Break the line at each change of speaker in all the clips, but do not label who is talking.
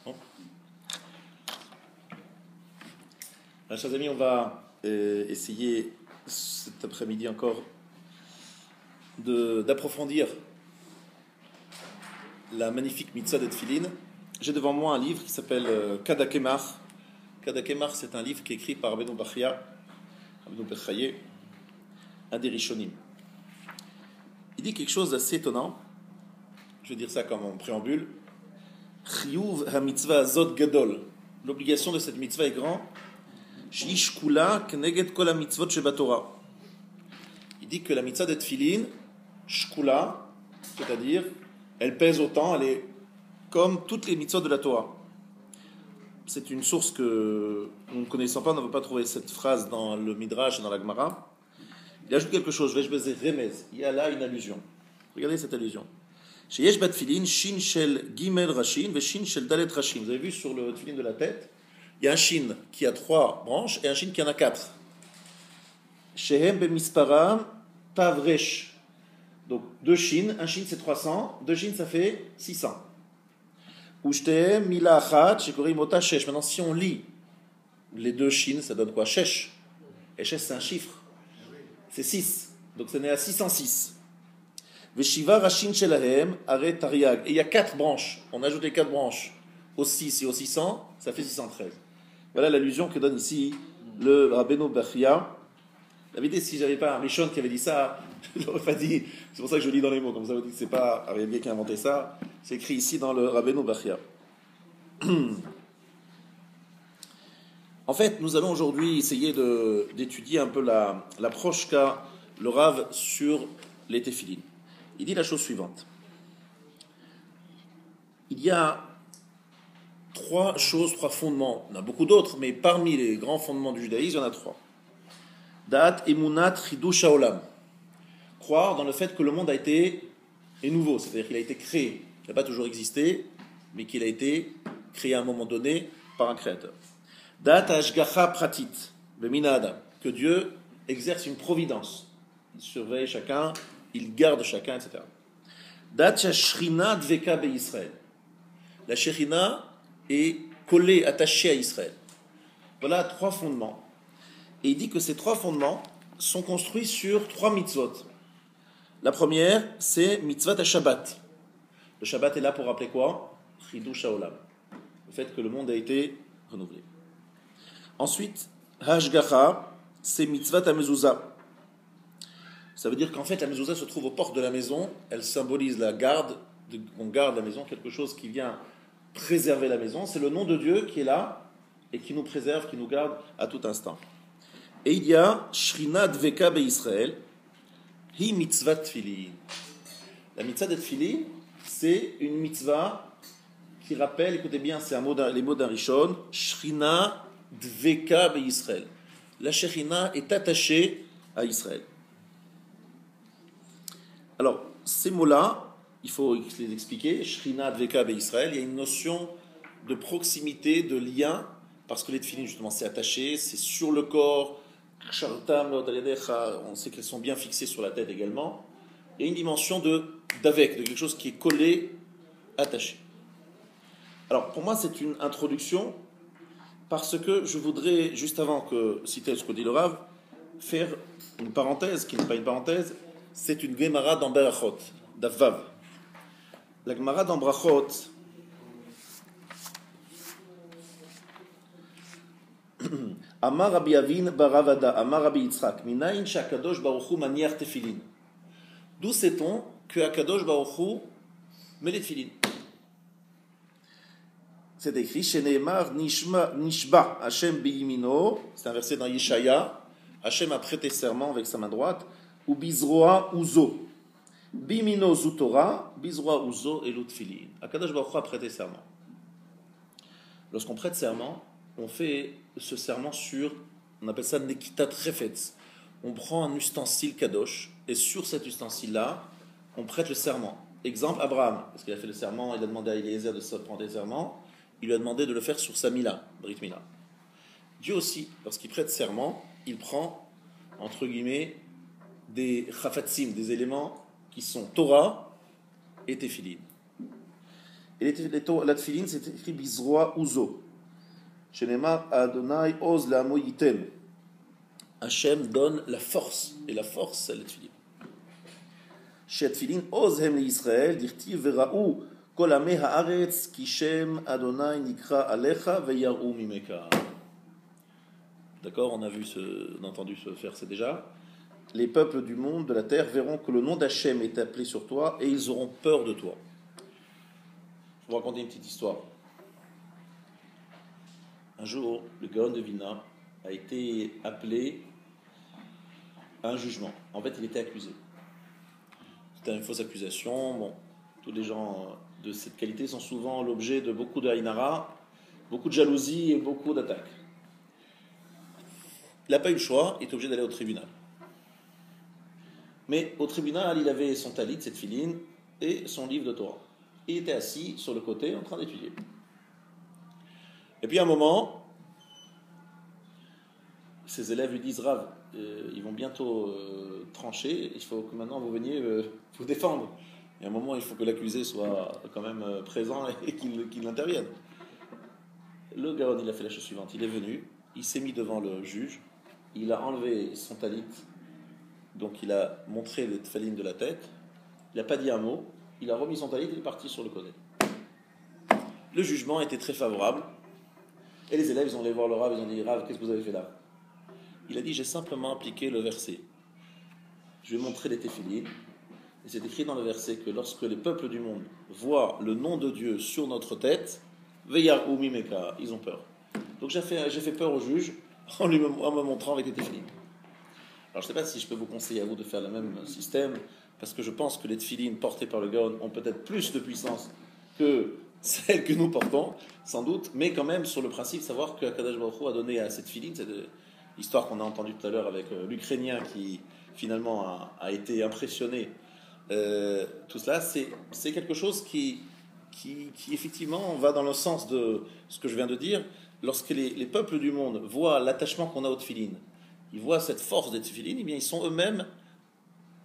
Bon. Alors, chers amis, on va essayer cet après-midi encore d'approfondir la magnifique mitzvah de Tfilin. J'ai devant moi un livre qui s'appelle Kadakemar. Kadakemar, c'est un livre qui est écrit par Rabbeinu Bechaya, un des Rishonim. Il dit quelque chose d'assez étonnant. Je vais dire ça comme en préambule. Chiyuv ha-mitzvah zot gadol. L'obligation de cette mitzvah est grand. Shish kula keneged kol ha-mitzvot shebatorah. Il dit que la mitzvah de Tfilin, shkula, c'est-à-dire, elle pèse autant, elle est comme toutes les mitzvot de la Torah. C'est une source que nous ne connaissons pas, on n'a pas trouvé cette phrase dans le Midrash et dans la Gemara. Il ajoute quelque chose, il y a là une allusion. Regardez cette allusion. Chez Yesh bat Tfilin, Shin shel Gimel Rashin, ve Shin shel Dalet Rashin. Vous avez vu sur le Tfilin de la tête, il y a un Shin qui a 3 branches et un Shin qui en a 4. Shehem bemisparam tavresh. Donc 2 Shin, un Shin c'est 300, 2 Shin ça fait 600. Ushtem mila achat shekorim ota shesh. Maintenant si on lit les 2 Shin, ça donne quoi? Shesh. Et shesh c'est un chiffre. C'est 6. Donc ça naît à 606. Veshiva rashin shelahem are tariag. Et il y a 4 branches. On ajoute les 4 branches au 6 et au 600, ça fait 613. Voilà l'allusion que donne ici le Rabbeinu Bechaya. La vérité, si j'avais pas un Rishon qui avait dit ça, je l'aurais pas dit. C'est pour ça que je lis dans les mots. Comme ça, vous dites que c'est pas Ariel qui a inventé ça. C'est écrit ici dans le Rabbeinu Bechaya. En fait, nous allons aujourd'hui essayer d'étudier un peu l'approche qu'a le Rav sur les téphilines. Il dit la chose suivante. Il y a 3 fondements. Il y en a beaucoup d'autres, mais parmi les grands fondements du judaïsme, il y en a 3. Da'at emunat chidush haolam. Croire dans le fait que le monde est nouveau, c'est-à-dire qu'il a été créé. Il n'a pas toujours existé, mais qu'il a été créé à un moment donné par un créateur. Da'at hashgacha pratit, b'mina adam, que Dieu exerce une providence. Il surveille chacun, il garde chacun, etc. Da'at shachrina dveka be'Israël. La Shekhinah est collée, attachée à Israël. Voilà 3 fondements. Et il dit que ces 3 fondements sont construits sur 3 mitzvot. La première, c'est mitzvot à Shabbat. Le Shabbat est là pour rappeler quoi? Chidush haolam. Le fait que le monde a été renouvelé. Ensuite, Hashgacha, c'est mitzvot à mezouza. Ça veut dire qu'en fait, la mezouza se trouve aux portes de la maison. Elle symbolise la garde. On garde la maison, quelque chose qui vient préserver la maison. C'est le nom de Dieu qui est là et qui nous préserve, qui nous garde à tout instant. Et il y a Shrina Dveka Be'Israël, Hi Mitzvah Tfilin. La mitzvah de Tfilin, c'est une mitzvah qui rappelle, écoutez bien, c'est les mots d'un Rishon, Shrina Dveka Be'Israël. La Shekhinah est attachée à Israël. Alors, ces mots-là, il faut les expliquer. Shrina Dveka Be'Israël, il y a une notion de proximité, de lien, parce que les Tfilin, justement, c'est attaché, c'est sur le corps. On sait qu'elles sont bien fixées sur la tête également. Il y a une dimension de quelque chose qui est collé, attaché. Alors, pour moi, c'est une introduction, parce que je voudrais, juste avant que citer ce que dit le Rav, faire une parenthèse, qui n'est pas une parenthèse, c'est une Gemara dans Berachot, d'Avav. La Gemara dans Brachot, Amar Rabbi Avin Baravada, Amar Rabbi Yitzchak, Minayin shakadosh baruch hu maniach tefilin. D'où sait-on que Akadosh baruch hu met les tefilin? C'est écrit, Sheneemar nishba Hashem biyimino, c'est un verset dans Yeshaya, Hashem a prêté serment avec sa main droite, ou bizroa uzo. Bimino zu Torah, bizroa uzo et l'utfilin. Akadosh baruch hu a prêté serment. Lorsqu'on prête serment, on fait ce serment sur, on appelle ça Nekitat Refetz. On prend un ustensile kadosh, et sur cet ustensile-là, on prête le serment. Exemple, Abraham, parce qu'il a fait le serment, il a demandé à Eliezer de se prendre le serment, il lui a demandé de le faire sur sa Mila, Brit Mila. Dieu aussi, lorsqu'il prête serment, il prend, entre guillemets, des chafatsim, des éléments qui sont Torah et Tefilin. Et la tefilin, c'est écrit Bizroa Uzo. Shenemar Adonai Oz la Moyiten. Hachem donne la force. Et la force, c'est la tefilin. Chez tefilin Oz hem l'Israël, dirti Veraou Kol Ameh Haaretz Kishem Adonai Nikra Alecha Veyaru Mimeka. D'accord, on a entendu ce verset déjà. Les peuples du monde, de la terre, verront que le nom d'Hachem est appelé sur toi et ils auront peur de toi. Je vais vous raconter une petite histoire. Un jour, le Gaon de Vilna a été appelé à un jugement. En fait, il était accusé. C'était une fausse accusation. Bon, tous les gens de cette qualité sont souvent l'objet de beaucoup de haïnara, beaucoup de jalousie et beaucoup d'attaques. Il n'a pas eu le choix, il est obligé d'aller au tribunal. Mais au tribunal, il avait son talit, cette filine, et son livre de Torah. Il était assis sur le côté en train d'étudier. Et puis à un moment, ses élèves lui disent Rav, ils vont bientôt trancher, il faut que maintenant vous veniez vous défendre. Et à un moment, il faut que l'accusé soit quand même présent et qu'il intervienne. Le Gaon, il a fait la chose suivante, il est venu, il s'est mis devant le juge, il a enlevé son talit. Donc il a montré les tefilines de la tête, il n'a pas dit un mot, il a remis son talit et il est parti sur le côté. Le jugement était très favorable, et les élèves ils ont allé voir le Rav, ils ont dit Rav, qu'est-ce que vous avez fait là? Il a dit j'ai simplement appliqué le verset. Je vais montrer les tefilines, et c'est écrit dans le verset que lorsque les peuples du monde voient le nom de Dieu sur notre tête, Veyar Mimeka, ils ont peur. Donc j'ai fait peur au juge en me montrant avec les tefilines. Alors je ne sais pas si je peux vous conseiller à vous de faire le même système, parce que je pense que les tefilines portées par le Gaon ont peut-être plus de puissance que celles que nous portons, sans doute, mais quand même sur le principe, savoir que Kadosh Baruch Hu a donné à cette filine, c'est l'histoire qu'on a entendue tout à l'heure avec l'Ukrainien qui finalement a été impressionné. Tout cela, c'est quelque chose qui effectivement va dans le sens de ce que je viens de dire. Lorsque les peuples du monde voient l'attachement qu'on a aux tefilines, ils voient cette force des tefilines, eh bien ils sont eux-mêmes,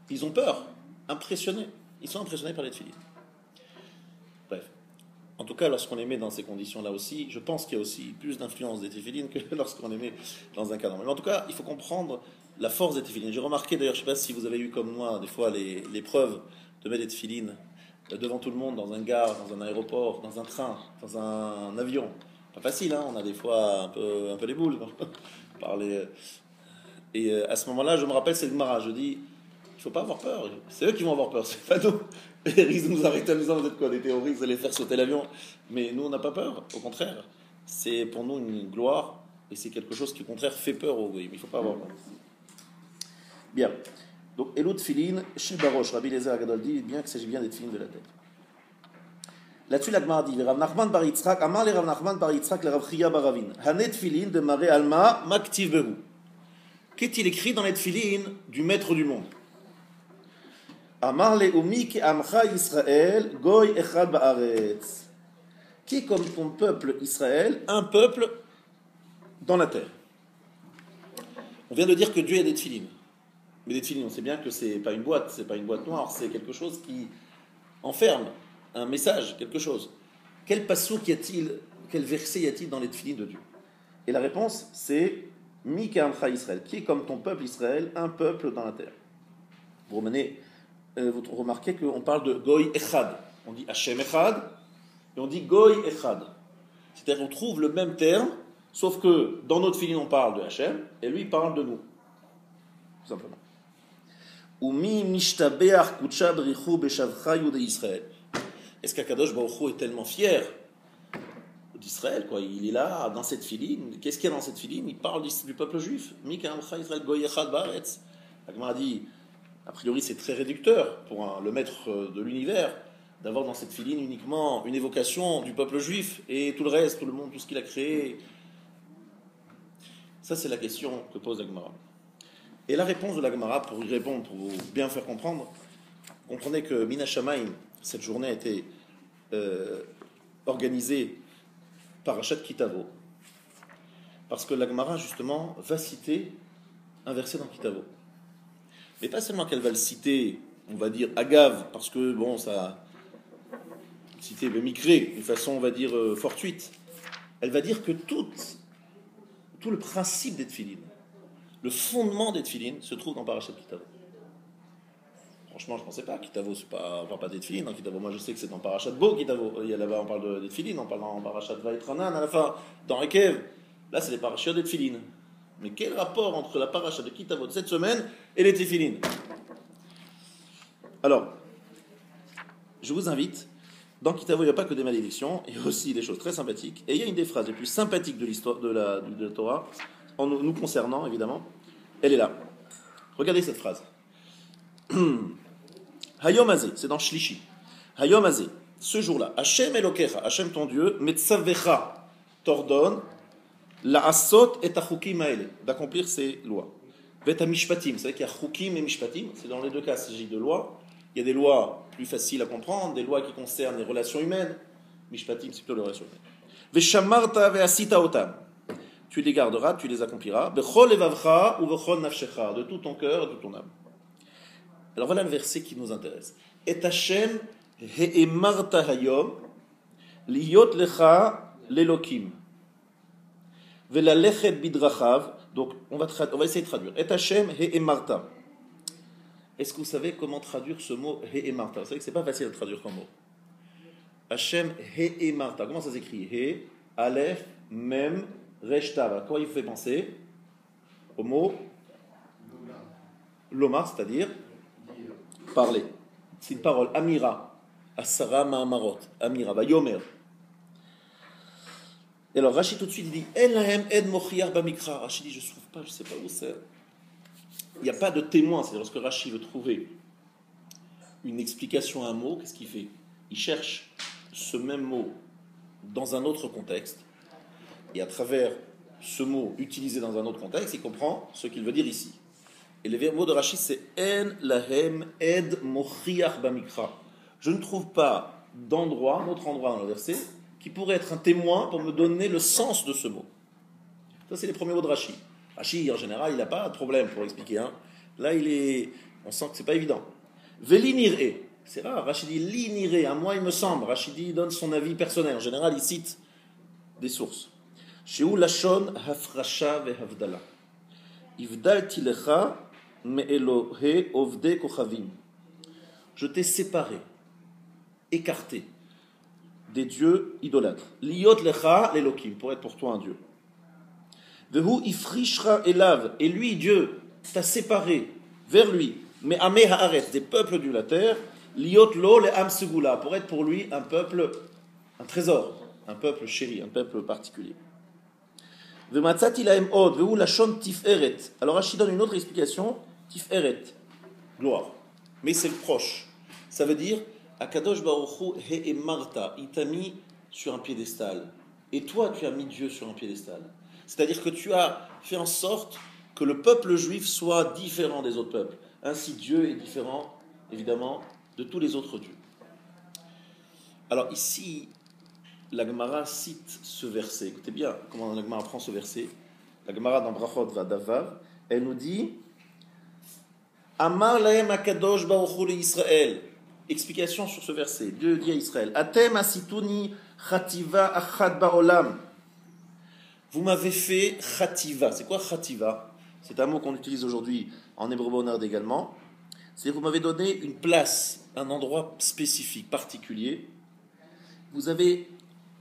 ils ont peur, impressionnés. Ils sont impressionnés par les tefilines. Bref. En tout cas, lorsqu'on les met dans ces conditions-là aussi, je pense qu'il y a aussi plus d'influence des tefilines que lorsqu'on les met dans un cadre. Mais en tout cas, il faut comprendre la force des tefilines. J'ai remarqué d'ailleurs, je ne sais pas si vous avez eu comme moi des fois l'épreuve de mettre des tefilines devant tout le monde, dans un gare, dans un aéroport, dans un train, dans un avion. Pas facile, hein, on a des fois un peu les boules par les... Et à ce moment-là, je me rappelle cette Gemara, je dis, il ne faut pas avoir peur, c'est eux qui vont avoir peur, c'est pas nous. Ils risquent de nous arrêter en disant, vous êtes quoi, des terroristes, vous allez faire sauter l'avion. Mais nous, on n'a pas peur, au contraire. C'est pour nous une gloire, et c'est quelque chose qui, au contraire, fait peur aux goyim. Il ne faut pas avoir peur. Bien. Donc, Elot Tfilin, chez Baroche, Rabbi Lézer Agadol dit bien qu'il s'agit bien des tfilines de la tête. Là-dessus, la Gemara dit, Rav Nachman bar Yitzhak, Amar le Rav Nachman bar Yitzhak, le Rav Chia bar Ravin, Hanet Tfilin de Maré Alma, Maktiv Behu. Qu'est-il écrit dans les tefilines du maître du monde? Amar le'umi ki amcha Israël, goy echad ba'aretz. Qui est comme ton peuple Israël, un peuple dans la terre. On vient de dire que Dieu a des tefilines. Mais des tefilines, on sait bien que c'est pas une boîte noire, c'est quelque chose qui enferme un message, quelque chose. Quel passouk y a-t-il, quel verset y a-t-il dans les tefilines de Dieu? Et la réponse, c'est Mi Ka'amcha Israël, qui est comme ton peuple Israël, un peuple dans la terre. Vous remarquez qu'on parle de Goy Echad. On dit Hashem Echad, et on dit Goy Echad. C'est-à-dire qu'on trouve le même terme, sauf que dans notre filine on parle de Hashem, et lui il parle de nous. Tout simplement. Umi Mishtabeach Kutsha Brichu Beshavcha Yudei Israël. Est-ce qu'Akadosh Baruch Hu est tellement fier d'Israël, quoi? Il est là, dans cette filine. Qu'est-ce qu'il y a dans cette filine? Il parle du peuple juif. Mika Amcha Israël Goy Echad Baaretz. La Gemara dit, a priori c'est très réducteur pour le maître de l'univers d'avoir dans cette filine uniquement une évocation du peuple juif et tout le reste, tout le monde, tout ce qu'il a créé. Ça c'est la question que pose la Gemara. Et la réponse de la Gemara, pour y répondre, pour vous bien faire comprendre, comprenez que Mina Shamayim, cette journée a été organisée par Achat Kitavo. Parce que la Gemara, justement, va citer un verset dans Kitavo. Mais pas seulement qu'elle va le citer, on va dire, agave, parce que, bon, ça... citer le Mikré, d'une façon, on va dire, fortuite, elle va dire que tout le principe des tefilines, le fondement des tefilines, se trouve dans Parashat Kitavo. Franchement, je ne pensais pas. Kitavo, on ne parle pas des tefilines. Dans Kitavo, moi, je sais que c'est dans Parashat Bo, Kitavo. Il y a là-bas, on parle des tefilines, on parle dans Parashat Vaïtranan, à la fin, dans Ekev. Là, c'est les parachutes des tefilines. Mais quel rapport entre la paracha de Kitavo de cette semaine et les tefilines? Alors, je vous invite, dans Kitavo, il n'y a pas que des malédictions, il y a aussi des choses très sympathiques. Et il y a une des phrases les plus sympathiques de l'histoire de la Torah, en nous concernant, évidemment. Elle est là. Regardez cette phrase. Hayom Azeh, c'est dans Shlishi. Hayom Azeh, ce jour-là, Hashem Elokecha, Hashem ton Dieu, Metzavecha, t'ordonne, la asot et achukim aele, d'accomplir ces lois. Vet mishpatim, vous savez qu'il y a chukim et mishpatim, c'est dans les deux cas, il s'agit de lois. Il y a des lois plus faciles à comprendre, des lois qui concernent les relations humaines. Mishpatim, c'est plutôt les relations humaines. Veshamarta ve'asita otam, tu les garderas, tu les accompliras. Bechol evavcha ou bechol nafshecha, de tout ton cœur et de toute ton âme. Alors voilà le verset qui nous intéresse. Et Hashem he'emarta hayom liyot lecha lelokim. Velalechet bidrachav. Donc on va essayer de traduire. Et Hashem he'emarta. Est-ce que vous savez comment traduire ce mot he'emarta? Vous savez que c'est pas facile à traduire comme mot. Hashem he'emarta. Comment ça s'écrit? He, Aleph, Mem, Resh Tav. À quoi il fait penser? Au mot Lomar, c'est-à-dire parler. C'est une parole. Amira. Asara ma'amarot. Amira. Vayomer. Et alors Rashi tout de suite il dit Elahem ed mochiar bamikra. Rashi dit je ne trouve pas, je ne sais pas où c'est. Il n'y a pas de témoin. C'est-à-dire lorsque Rashi veut trouver une explication à un mot, qu'est-ce qu'il fait? Il cherche ce même mot dans un autre contexte et à travers ce mot utilisé dans un autre contexte, il comprend ce qu'il veut dire ici. Et le mot de Rashi c'est En lahem ed mochiar bamikra. Je ne trouve pas d'endroit, un autre endroit dans le verset qui pourrait être un témoin pour me donner le sens de ce mot. Ça, c'est les premiers mots de Rashi. Rashi, en général, il n'a pas de problème pour expliquer. Hein. Là, on sent que c'est pas évident. Velinire, c'est rare. Rashi dit linire, à moi il me semble. Rashi dit, il donne son avis personnel. En général, il cite des sources. Sheu lashon hafrasha vehavdala. Ivdalti lecha me'elohe ovde kochavim. Je t'ai séparé, écarté des dieux idolâtres. Liot lecha l'elokim, pour être pour toi un dieu. Vehu ifrishra elav, et lui, Dieu, t'a séparé vers lui, mais amé haaretz, des peuples de la terre, liot lo le am segula, pour être pour lui un peuple, un trésor, un peuple chéri, un peuple particulier. Vematzati lahem od, vehu lashon tiferet. Alors Rachid donne une autre explication, tiferet, gloire. Mais c'est le proche. Ça veut dire Akadosh Baruch Hu he'emarta, il t'a mis sur un piédestal. Et toi, tu as mis Dieu sur un piédestal. C'est-à-dire que tu as fait en sorte que le peuple juif soit différent des autres peuples. Ainsi, Dieu est différent, évidemment, de tous les autres dieux. Alors ici, la Gemara cite ce verset. Écoutez bien comment la Gemara prend ce verset. La Gemara dans Brachot Vadavar, elle nous dit Amar lahem Akadosh Baruch Hu l'Israël. Explication sur ce verset. Dieu dit à Israël Atem asituni chativa achad ba'olam. Vous m'avez fait chativa. C'est quoi chativa? C'est un mot qu'on utilise aujourd'hui en hébreu bonard également. C'est vous m'avez donné une place, un endroit spécifique, particulier. Vous avez,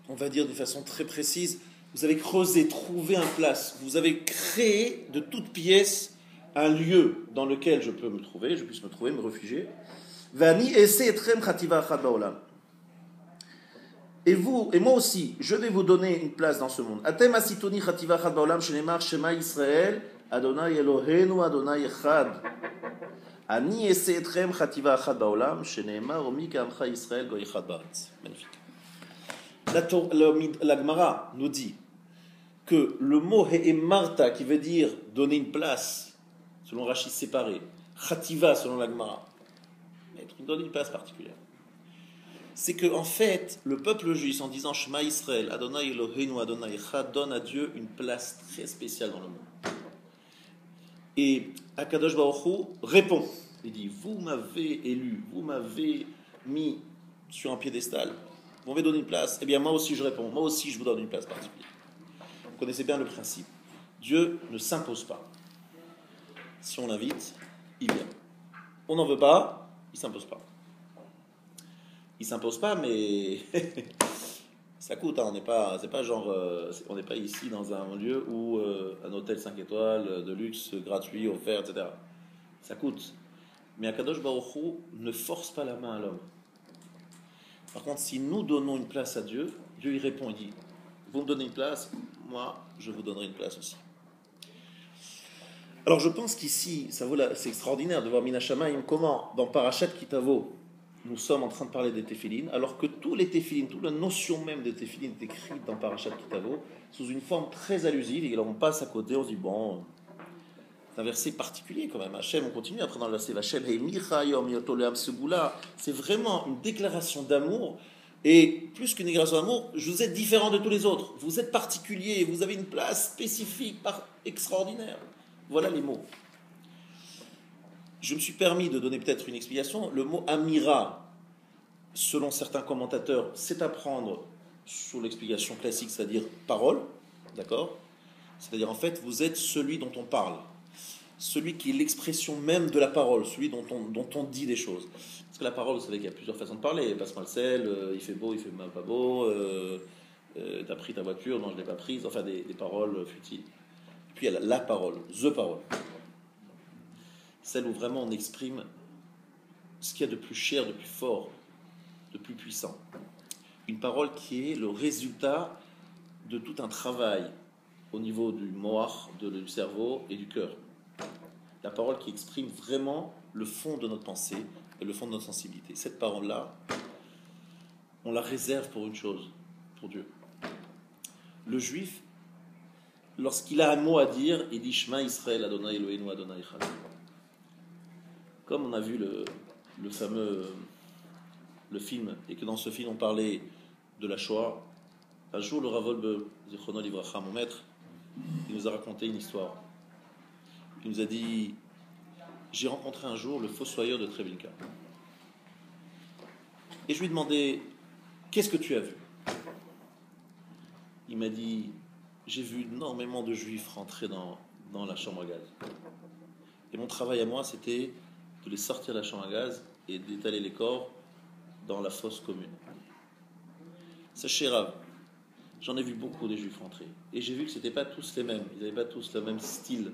on va dire de façon très précise, vous avez creusé, trouvé une place. Vous avez créé de toutes pièces un lieu dans lequel je peux me trouver, je puisse me trouver, me réfugier. Vani ese etrem chativa achad ba'olam. Et vous, et moi aussi, je vais vous donner une place dans ce monde. Atem asitoni chativa achad ba'olam shenemar shema Yisrael Adonai Eloheinu Adonai Echad. Ani ese etrem chativa achad ba'olam shenemar omi ka'amcha Yisrael goy echad ba'aretz. Magnifique. La Gemara nous dit que le mot he'emarta, qui veut dire donner une place, selon Rashi séparé, chativa selon la Gemara, donne une place particulière. C'est que en fait, le peuple juif, en disant Shema Israël, Adonai Eloheinu Adonai Echad, donne à Dieu une place très spéciale dans le monde. Et Akadosh Baruch Hu répond. Il dit, vous m'avez élu, vous m'avez mis sur un piédestal, vous m'avez donné une place, eh bien moi aussi je réponds, moi aussi je vous donne une place particulière. Vous connaissez bien le principe. Dieu ne s'impose pas. Si on l'invite, il vient. On n'en veut pas, il ne s'impose pas. Il ne s'impose pas, mais ça coûte. Hein. C'est pas genre, on n'est pas ici dans un lieu où un hôtel 5 étoiles de luxe gratuit, offert, etc. Ça coûte. Mais Akadosh Baruch Hu ne force pas la main à l'homme. Par contre, si nous donnons une place à Dieu, Dieu y répond, il dit, vous me donnez une place, moi, je vous donnerai une place aussi. Alors je pense qu'ici, c'est extraordinaire de voir Min Hashamayim comment, dans Parashat Kitavo, nous sommes en train de parler des téphilines, alors que tous les téphilines, toute la notion même des téphilines est écrite dans Parashat Kitavo, sous une forme très allusive, et alors on passe à côté, on se dit, bon, c'est un verset particulier quand même. Hachem, on continue après dans le verset, Hachem, c'est vraiment une déclaration d'amour, et plus qu'une déclaration d'amour, je vous êtes différent de tous les autres, vous êtes particulier, vous avez une place spécifique, extraordinaire. Voilà les mots. Je me suis permis de donner peut-être une explication. Le mot Amira, selon certains commentateurs, c'est à prendre sous l'explication classique, c'est-à-dire parole, d'accord ? C'est-à-dire en fait, vous êtes celui dont on parle, celui qui est l'expression même de la parole, celui dont on dit des choses. Parce que la parole, vous savez qu'il y a plusieurs façons de parler. Passe-moi le sel, il fait beau, il fait pas beau, t'as pris ta voiture, non je l'ai pas prise, enfin des paroles futiles. Puis il y a la parole, the parole. Celle où vraiment on exprime ce qu'il y a de plus cher, de plus fort, de plus puissant. Une parole qui est le résultat de tout un travail au niveau du moach, du cerveau et du cœur. La parole qui exprime vraiment le fond de notre pensée et le fond de notre sensibilité. Cette parole-là, on la réserve pour une chose, pour Dieu. Le juif, lorsqu'il a un mot à dire, il dit Shema Israël Adonai Eloheinu Adonai Echad. Comme on a vu le fameux le film, et que dans ce film on parlait de la Shoah, un jour le Rav Wolbe, Zichrono Livracha, mon maître, il nous a raconté une histoire. Il nous a dit, j'ai rencontré un jour le fossoyeur de Treblinka. Et je lui ai demandé, qu'est-ce que tu as vu ? Il m'a dit, j'ai vu énormément de juifs rentrer dans la chambre à gaz. Et mon travail à moi, c'était de les sortir de la chambre à gaz et d'étaler les corps dans la fosse commune. Sachez, Rav, j'en ai vu beaucoup des juifs rentrer. Et j'ai vu que ce n'étaient pas tous les mêmes. Ils n'avaient pas tous le même style.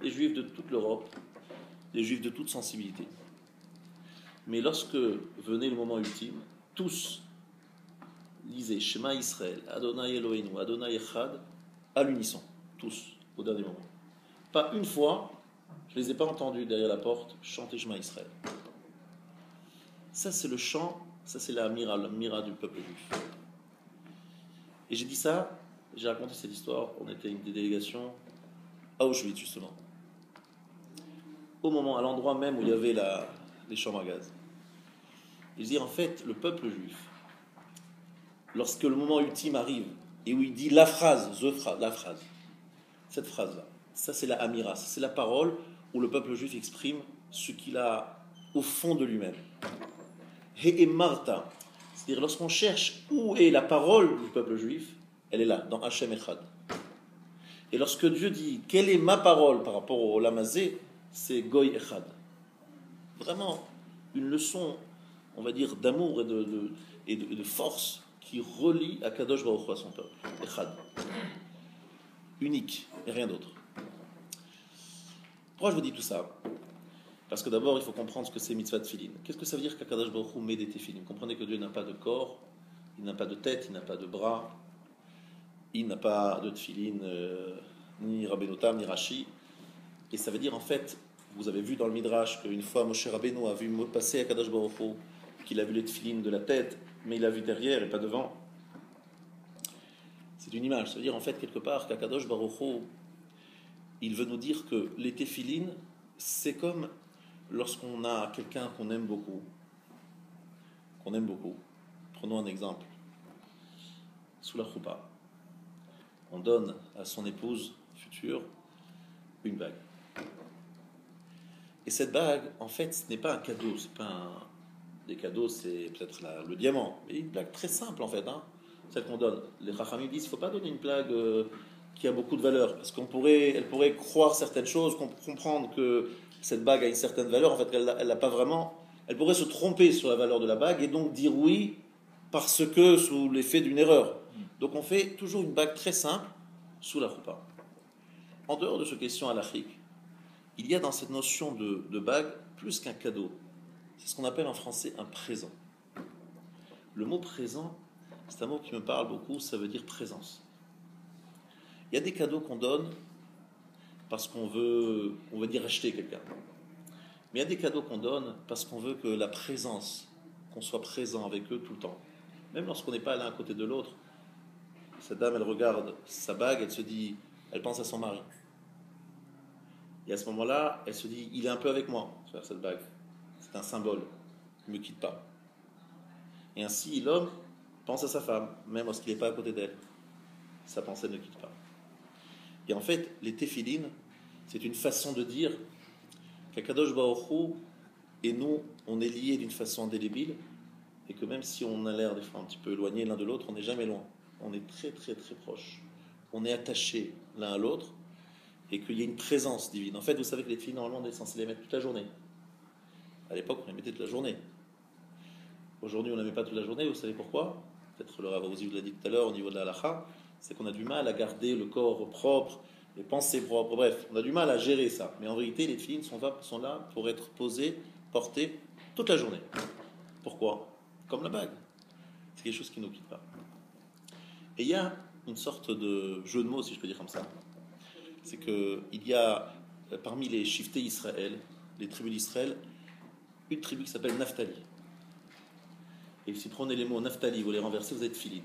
Des juifs de toute l'Europe, des juifs de toute sensibilité. Mais lorsque venait le moment ultime, tous lisaient Shema Israël, Adonai Eloheinu, Adonai Echad, à l'unisson. Tous, au dernier moment. Pas une fois, je ne les ai pas entendus derrière la porte chanter Shema Israël. Ça, c'est le chant, ça, c'est la mira du peuple juif. Et j'ai dit ça, j'ai raconté cette histoire, on était une délégation à Auschwitz, justement. Au moment, à l'endroit même où il y avait les chambres à gaz. Ils disent, en fait, le peuple juif, lorsque le moment ultime arrive, et où il dit la phrase, cette phrase-là, ça c'est la amira, c'est la parole où le peuple juif exprime ce qu'il a au fond de lui-même. He Marta, c'est-à-dire lorsqu'on cherche où est la parole du peuple juif, elle est là, dans Hachem Echad. Et lorsque Dieu dit quelle est ma parole par rapport au Lamazé, c'est Goy Echad. Vraiment une leçon, on va dire, d'amour et de force qui relie Akadosh Baruch Hu à son peuple. Echad. Unique et rien d'autre. Pourquoi je vous dis tout ça ? Parce que d'abord, il faut comprendre ce que c'est mitzvah tefillin. Qu'est-ce que ça veut dire qu'Akadosh Baruch Hu met des tefillin ? Comprenez que Dieu n'a pas de corps, il n'a pas de tête, il n'a pas de bras, il n'a pas de tefillin, ni Rabbeinu Tam, ni Rashi. Et ça veut dire en fait, vous avez vu dans le Midrash qu'une fois Moshe Rabbeinu a vu passer Akadosh Baruch Hu, qu'il a vu les tefillin de la tête, mais il a vu derrière et pas devant. C'est une image. Ça veut dire en fait quelque part qu'Akadosh Baruch Hu, il veut nous dire que les tefillin, c'est comme lorsqu'on a quelqu'un qu'on aime beaucoup. Prenons un exemple. Sous la choupa, on donne à son épouse future une bague. Et cette bague, en fait, ce n'est pas un cadeau, c'est pas des cadeaux, c'est peut-être le diamant. Mais une blague très simple en fait, hein, celle qu'on donne. Les Chachamim disent qu'il ne faut pas donner une blague qui a beaucoup de valeur, parce elle pourrait croire certaines choses, comprendre que cette bague a une certaine valeur, en fait elle n'a pas vraiment. Elle pourrait se tromper sur la valeur de la bague et donc dire oui parce que sous l'effet d'une erreur. Donc on fait toujours une bague très simple sous la choupa. En dehors de ce question halachique, il y a dans cette notion de bague plus qu'un cadeau. C'est ce qu'on appelle en français un présent. Le mot présent, c'est un mot qui me parle beaucoup, ça veut dire présence. Il y a des cadeaux qu'on donne parce qu'on veut dire acheter quelqu'un. Mais il y a des cadeaux qu'on donne parce qu'on veut que la présence, qu'on soit présent avec eux tout le temps. Même lorsqu'on n'est pas l'un à côté de l'autre, cette dame, elle regarde sa bague, elle se dit, elle pense à son mari. Et à ce moment-là, elle se dit, il est un peu avec moi, faire cette bague. C'est un symbole, il ne me quitte pas. Et ainsi, l'homme pense à sa femme, même lorsqu'il n'est pas à côté d'elle. Sa pensée ne quitte pas. Et en fait, les téphilines, c'est une façon de dire qu'Akadosh Baruch Hu et nous, on est liés d'une façon indélébile, et que même si on a l'air des fois un petit peu éloignés l'un de l'autre, on n'est jamais loin. On est très très très proches. On est attachés l'un à l'autre, et qu'il y a une présence divine. En fait, vous savez que les filles, normalement, on est censé les mettre toute la journée. À l'époque, on les mettait toute la journée. Aujourd'hui, on ne la met pas toute la journée. Vous savez pourquoi? Peut-être le Rav Ozzy vous l'a dit tout à l'heure au niveau de la halakha, c'est qu'on a du mal à garder le corps propre, les pensées propres. Bref, on a du mal à gérer ça. Mais en vérité, les filles sont là pour être posées, portées toute la journée. Pourquoi? Comme la bague. C'est quelque chose qui ne nous quitte pas. Et il y a une sorte de jeu de mots, si je peux dire comme ça. C'est qu'il y a parmi les shiftés Israël, les tribus d'Israël, une tribu qui s'appelle Naphtali. Et si vous prenez les mots Naphtali, vous les renversez, vous êtes Philin.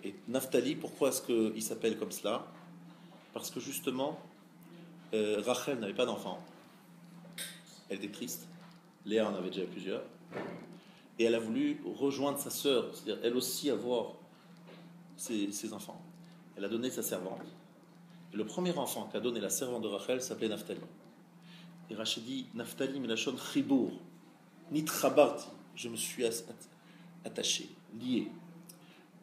Et Naphtali, pourquoi est-ce qu'il s'appelle comme cela? Parce que justement, Rachel n'avait pas d'enfant. Elle était triste. Léa en avait déjà plusieurs. Et elle a voulu rejoindre sa sœur, c'est-à-dire elle aussi avoir ses enfants. Elle a donné sa servante. Et le premier enfant qu'a donné la servante de Rachel s'appelait Naphtali. Et Rachel dit Naphtali melachon chibour, nitrabarti. Je me suis attaché, lié.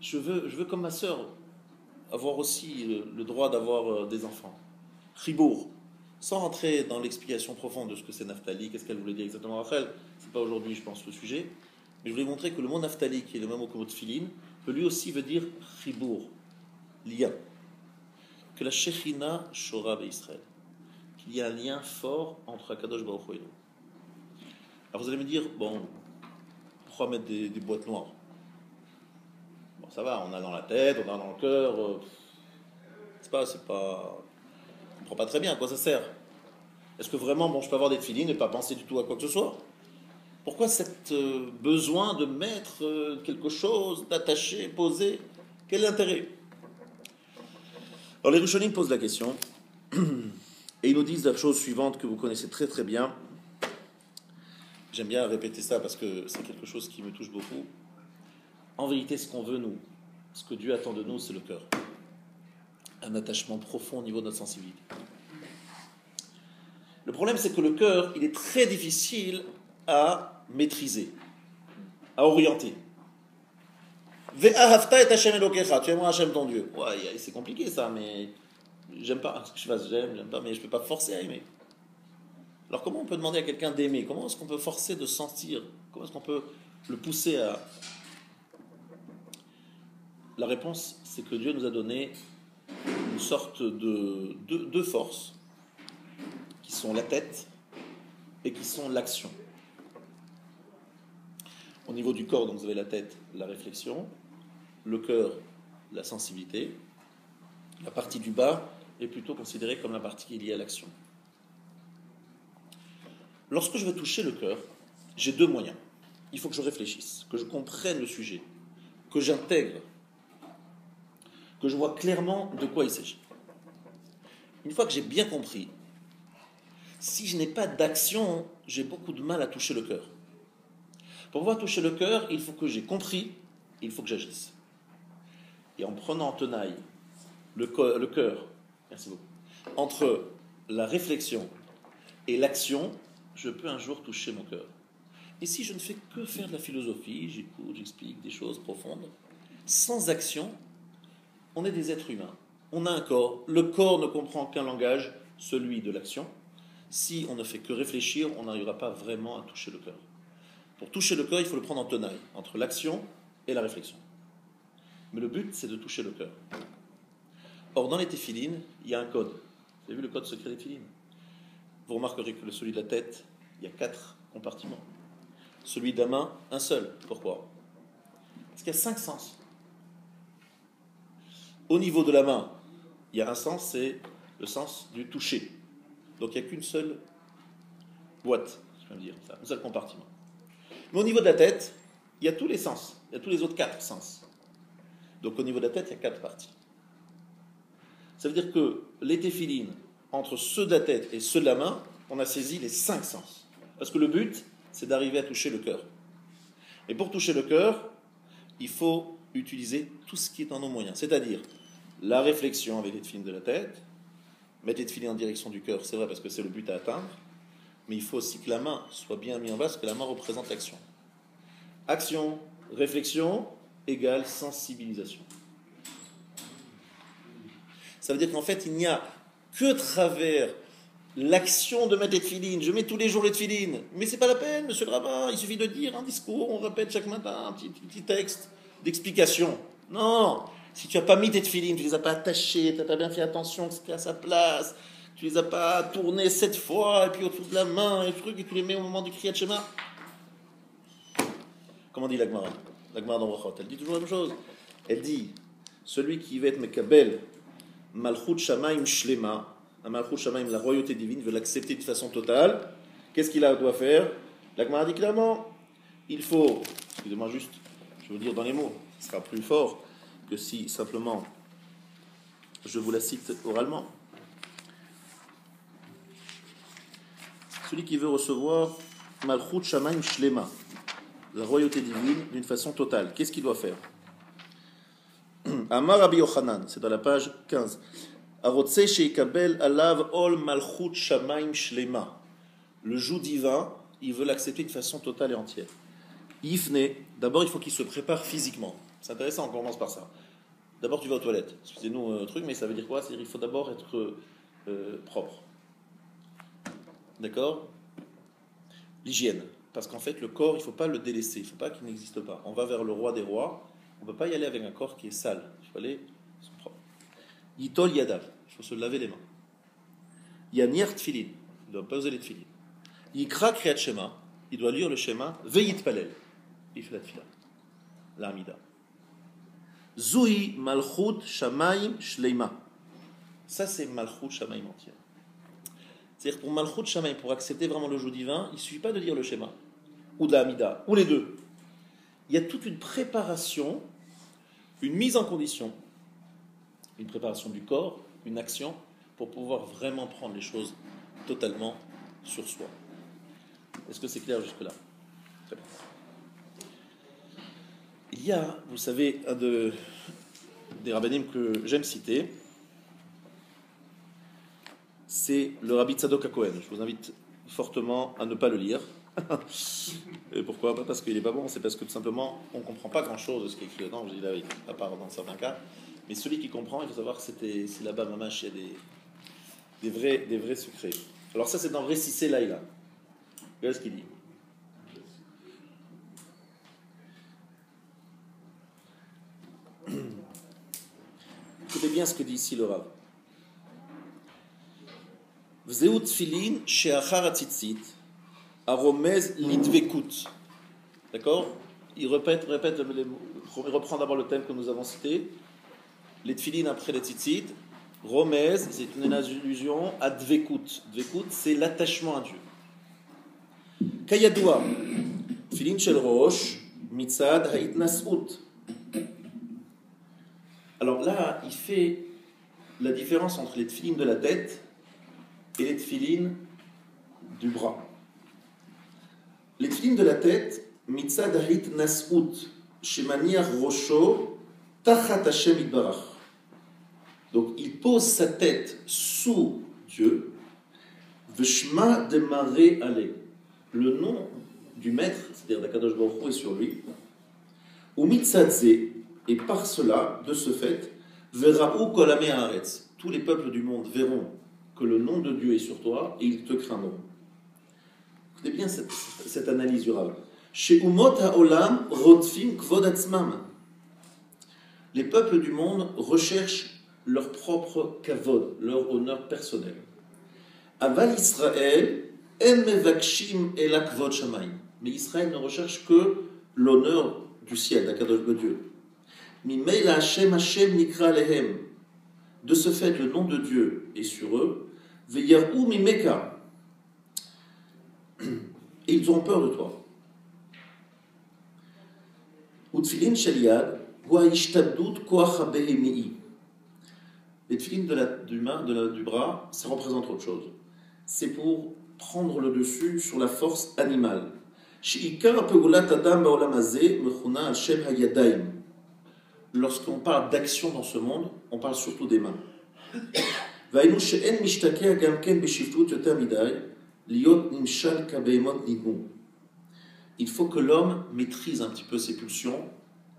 Je veux comme ma sœur avoir aussi le droit d'avoir des enfants. Chibour. Sans rentrer dans l'explication profonde de ce que c'est Naphtali, qu'est-ce qu'elle voulait dire exactement Rachel, c'est pas aujourd'hui, je pense, le sujet. Mais je voulais montrer que le mot Naphtali, qui est le même mot que le mot Tfilin, peut lui aussi veut dire chibour, lien. Que la Shechina Shora Israël, qu'il y a un lien fort entre Akadosh Baruch Hu et nous. Alors vous allez me dire, bon, pourquoi mettre des boîtes noires? Bon, ça va, on a dans la tête, on a dans le cœur, c'est pas, on comprend pas très bien à quoi ça sert. Est-ce que vraiment, je peux avoir des filines et pas penser du tout à quoi que ce soit? Pourquoi cet besoin de mettre quelque chose, d'attacher, poser? Quel est l'intérêt? Alors les Rishonim posent la question et ils nous disent la chose suivante que vous connaissez très très bien. J'aime bien répéter ça parce que c'est quelque chose qui me touche beaucoup. En vérité, ce qu'on veut nous, ce que Dieu attend de nous, c'est le cœur. Un attachement profond au niveau de notre sensibilité. Le problème, c'est que le cœur, il est très difficile à maîtriser, à orienter. Ve'ahavta et Hashem Elokecha, tu aimeras Hashem ton Dieu. Ouais, c'est compliqué ça, mais j'aime pas. J'aime pas, mais je peux pas forcer à aimer. Alors comment on peut demander à quelqu'un d'aimer? Comment est-ce qu'on peut forcer de sentir? Comment est-ce qu'on peut le pousser à... La réponse, c'est que Dieu nous a donné une sorte de deux forces qui sont la tête et qui sont l'action. Au niveau du corps, donc vous avez la tête, la réflexion, le cœur, la sensibilité. La partie du bas est plutôt considérée comme la partie qui est liée à l'action. Lorsque je veux toucher le cœur, j'ai deux moyens. Il faut que je réfléchisse, que je comprenne le sujet, que j'intègre, que je vois clairement de quoi il s'agit. Une fois que j'ai bien compris, si je n'ai pas d'action, j'ai beaucoup de mal à toucher le cœur. Pour pouvoir toucher le cœur, il faut que j'ai compris, il faut que j'agisse. Et en prenant en tenaille le cœur, merci beaucoup, entre la réflexion et l'action, je peux un jour toucher mon cœur. Et si je ne fais que faire de la philosophie, j'écoute, j'explique des choses profondes, sans action, on est des êtres humains. On a un corps. Le corps ne comprend qu'un langage, celui de l'action. Si on ne fait que réfléchir, on n'arrivera pas vraiment à toucher le cœur. Pour toucher le cœur, il faut le prendre en tenaille, entre l'action et la réflexion. Mais le but, c'est de toucher le cœur. Or, dans les téphilines, il y a un code. Vous avez vu le code secret des téphilines? Vous remarquerez que celui de la tête, il y a 4 compartiments. Celui de la main, un seul. Pourquoi? Parce qu'il y a 5 sens. Au niveau de la main, il y a un sens, c'est le sens du toucher. Donc il n'y a qu'une seule boîte, je peux dire, un seul compartiment. Mais au niveau de la tête, il y a tous les sens. Il y a tous les autres 4 sens. Donc au niveau de la tête, il y a 4 parties. Ça veut dire que les téphilines, entre ceux de la tête et ceux de la main, on a saisi les 5 sens. Parce que le but, c'est d'arriver à toucher le cœur. Et pour toucher le cœur, il faut utiliser tout ce qui est en nos moyens. C'est-à-dire la réflexion avec les téphilines de la tête, mettre les téphilines en direction du cœur, c'est vrai parce que c'est le but à atteindre, mais il faut aussi que la main soit bien mise en bas, parce que la main représente l'action. Action, réflexion, égale sensibilisation. Ça veut dire qu'en fait, il n'y a que travers l'action de mettre les téphilines. Je mets tous les jours les téphilines. Mais c'est pas la peine, monsieur le rabbin. Il suffit de dire un discours, on répète chaque matin un petit texte d'explication. Non, si tu n'as pas mis tes téphilines, tu ne les as pas attachés, tu n'as pas bien fait attention que c'était à sa place, tu ne les as pas tournés 7 fois, et puis autour de la main, et trucs, et tu les mets au moment du Kriyat Shema. Comment dit l'Agmara? L'Agmara dans Brachot, elle dit toujours la même chose. Elle dit, celui qui va être Mekabel, Malchut Shamaim Shlema, Malchut Shamaim, la royauté divine, veut l'accepter de façon totale. Qu'est-ce qu'il doit faire? L'Agmara dit clairement, il faut, excusez-moi juste, je vais vous dire dans les mots, ce sera plus fort que si simplement je vous la cite oralement. Celui qui veut recevoir Malchut Shamaim Shlema, la royauté divine, d'une façon totale, qu'est-ce qu'il doit faire? Amar Rabbi Yochanan, c'est dans la page 15. Arotse sheikabel alav ol malchut shamaim shlema. Le joug divin, il veut l'accepter de façon totale et entière. Ifne, d'abord il faut qu'il se prépare physiquement. C'est intéressant, on commence par ça. D'abord tu vas aux toilettes. Excusez-nous un truc, mais ça veut dire quoi? C'est-à-dire qu'il faut d'abord être propre. D'accord? L'hygiène. Parce qu'en fait, le corps, il ne faut pas le délaisser. Il ne faut pas qu'il n'existe pas. On va vers le roi des rois. On ne peut pas y aller avec un corps qui est sale. Il faut aller propre. Yitol yadav. Il faut se laver les mains. Yanir tfilin. Il ne doit pas oser les tfilin. Yikra kriyat shema. Il doit lire le schéma. Veyit palel. Il fait la tfila. L'armida. Zuhi malchut shamaim shleima. Ça, c'est malchut shamaim entière. C'est-à-dire pour malchut shamaim, pour accepter vraiment le joug divin, il ne suffit pas de lire le schéma. Ou de l'amida. Ou les deux. Il y a toute une préparation, une mise en condition, une préparation du corps, une action, pour pouvoir vraiment prendre les choses totalement sur soi. Est-ce que c'est clair jusque-là? Très bien. Il y a, vous savez, un des rabbinim que j'aime citer, c'est le Rabbi Tzadok HaKohen. Je vous invite fortement à ne pas le lire. Et pourquoi? Pas parce qu'il n'est pas bon, c'est parce que tout simplement on ne comprend pas grand chose de ce qui est écrit dedans, je dis la vérité, à part dans certains cas. Mais celui qui comprend, il faut savoir que c'est là-bas, mamash, il y a des vrais secrets. Alors ça, c'est dans Récissé Laïla. Regardez ce qu'il dit. Écoutez bien ce que dit ici le Rav. Vzeut tfilin she'achar hatzitzit aromez litvekut. D'accord? Il répète il reprend d'abord le thème que nous avons cité. Les tfilin après les tzitzit. Romez, c'est une allusion à dvekut. Dvekut, c'est l'attachement à Dieu. Kayadua, tfilin shel rosh, mitzad ha'itnasut. Alors là, il fait la différence entre les tfilin de la tête et les tfilin du bras. Les tfilin de la tête, mitzad ha'itnasut, shemaniach rosho, tachat Hashem itbarach. Donc il pose sa tête sous Dieu, Veshma demare ale. Le nom du maître, c'est-à-dire d'Akadosh Baruch Hu, est sur lui. Ou mitzadze, et par cela, de ce fait, verraou kolame haaretz. Tous les peuples du monde verront que le nom de Dieu est sur toi et ils te craindront. Écoutez bien cette analyse durable. Chez Umot haolam rotfim kvod atzmam. Les peuples du monde recherchent leur propre kavod, leur honneur personnel. Aval Israël, en mevakshim ela kvod shamayim. Mais Israël ne recherche que l'honneur du ciel, d'Akadosh de Dieu. Mimeila Hashem Hashem nikra lehem. De ce fait, le nom de Dieu est sur eux. Veyarou mimeka. Et ils ont peur de toi. Utfilin sheliad, wa ishtabdut koach habehemii. Les tefilines du bras, ça représente autre chose. C'est pour prendre le dessus sur la force animale. Lorsqu'on parle d'action dans ce monde, on parle surtout des mains. Il faut que l'homme maîtrise un petit peu ses pulsions,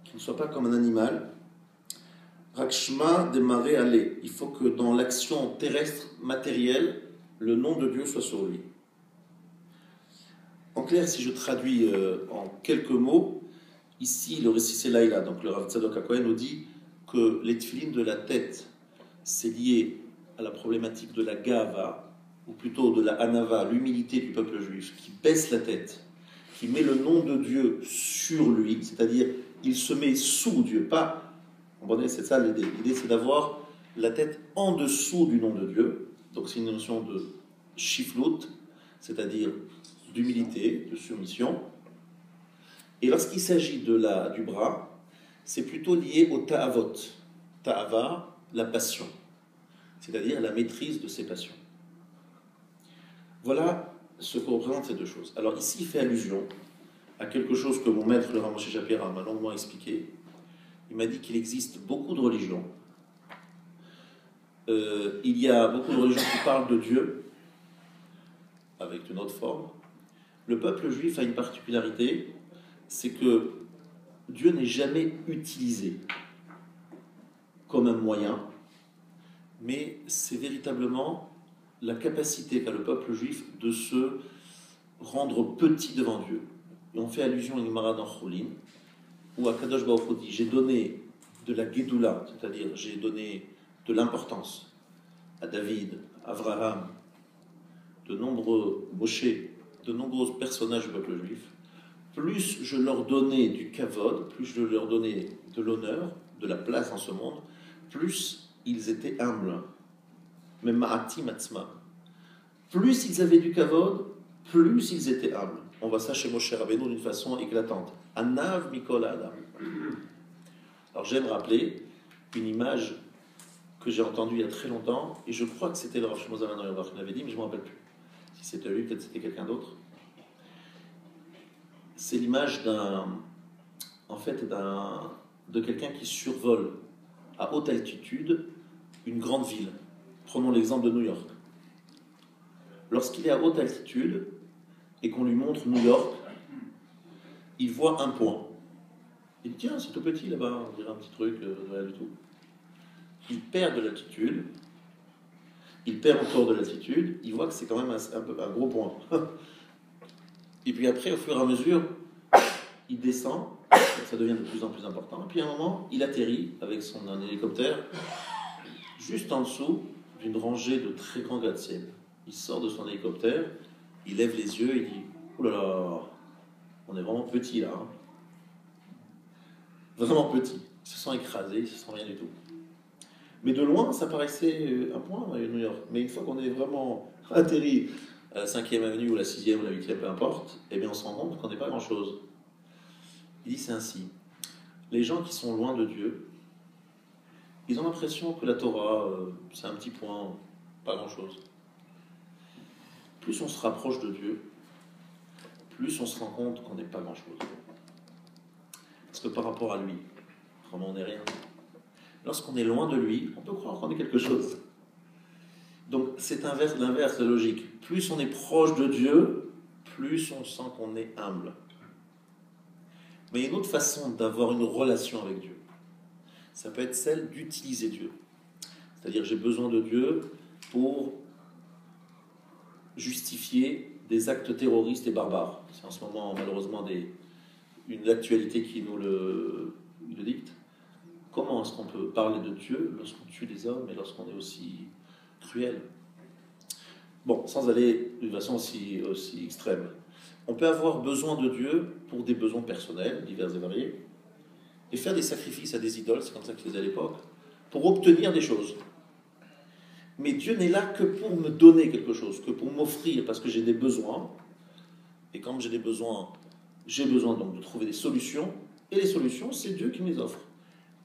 qu'il ne soit pas comme un animal. Rakshma démarrer aller. Il faut que dans l'action terrestre, matérielle, le nom de Dieu soit sur lui. En clair, si je traduis en quelques mots, ici, le récit c'est Laïla, donc le Rav Tzadok HaKohen nous dit que les tefilines de la tête, c'est lié à la problématique de la gava, ou plutôt de la hanava, l'humilité du peuple juif, qui baisse la tête, qui met le nom de Dieu sur lui, c'est-à-dire il se met sous Dieu, pas... Vous comprenez, c'est ça l'idée. L'idée, c'est d'avoir la tête en dessous du nom de Dieu. Donc, c'est une notion de shiflut, c'est-à-dire d'humilité, de soumission. Et lorsqu'il s'agit du bras, c'est plutôt lié au ta'avot. Ta'ava, la passion, c'est-à-dire la maîtrise de ses passions. Voilà ce que représentent ces deux choses. Alors, ici, il fait allusion à quelque chose que mon maître, le Rav Moshe Shapira, m'a longuement expliqué. Il m'a dit qu'il existe beaucoup de religions. Il y a beaucoup de religions qui parlent de Dieu, avec une autre forme. Le peuple juif a une particularité, c'est que Dieu n'est jamais utilisé comme un moyen, mais c'est véritablement la capacité qu'a le peuple juif de se rendre petit devant Dieu. Et on fait allusion à une Gemara dans Choulin, où Akadosh Baruch Hu dit, j'ai donné de la Gédoula, c'est-à-dire j'ai donné de l'importance à David, à Abraham, de nombreux Moshe, de nombreux personnages du peuple juif. Plus je leur donnais du kavod, plus je leur donnais de l'honneur, de la place dans ce monde, plus ils étaient humbles. Même ma'atim atzma. Plus ils avaient du kavod, plus ils étaient humbles. On voit ça chez Moshe Rabbeinu d'une façon éclatante. Anav mikol adam. Alors j'aime rappeler une image que j'ai entendue il y a très longtemps, et je crois que c'était le Rav Shlomo Zalman Auerbach qui l'avait dit, mais je ne me rappelle plus. Si c'était lui, peut-être c'était quelqu'un d'autre. C'est l'image de quelqu'un qui survole à haute altitude une grande ville. Prenons l'exemple de New York. Lorsqu'il est à haute altitude et qu'on lui montre New York, il voit un point. Il dit, tiens, c'est tout petit là-bas, on dirait un petit truc, rien du tout. Il perd de l'altitude, il perd encore de l'altitude, il voit que c'est quand même un gros point. Et puis après, au fur et à mesure, il descend, ça devient de plus en plus important, et puis à un moment, il atterrit avec un hélicoptère juste en dessous d'une rangée de très grands gratte-ciel. Il sort de son hélicoptère, il lève les yeux, il dit, oh là là, on est vraiment petit là. Hein. Vraiment petit. Ils se sont écrasés, ils se sont rien du tout. Mais de loin, ça paraissait un point à New York. Mais une fois qu'on est vraiment atterri à la 5e avenue ou la 6e ou la 8e, peu importe, eh bien on se rend compte qu'on n'est pas grand-chose. Il dit c'est ainsi. Les gens qui sont loin de Dieu, ils ont l'impression que la Torah, c'est un petit point, pas grand-chose. Plus on se rapproche de Dieu, plus on se rend compte qu'on n'est pas grand-chose. Parce que par rapport à lui, vraiment on n'est rien. Lorsqu'on est loin de lui, on peut croire qu'on est quelque chose. Donc c'est l'inverse de logique. Plus on est proche de Dieu, plus on sent qu'on est humble. Mais il y a une autre façon d'avoir une relation avec Dieu. Ça peut être celle d'utiliser Dieu. C'est-à-dire, j'ai besoin de Dieu pour justifier des actes terroristes et barbares. C'est en ce moment, malheureusement, une actualité qui nous le dicte. Comment est-ce qu'on peut parler de Dieu lorsqu'on tue des hommes et lorsqu'on est aussi cruel? Bon, sans aller d'une façon aussi extrême. On peut avoir besoin de Dieu pour des besoins personnels, divers et variés, et faire des sacrifices à des idoles, c'est comme ça qu'ils faisaient à l'époque, pour obtenir des choses. Mais Dieu n'est là que pour me donner quelque chose, que pour m'offrir, parce que j'ai des besoins. Et quand j'ai besoin donc de trouver des solutions. Et les solutions, c'est Dieu qui me les offre.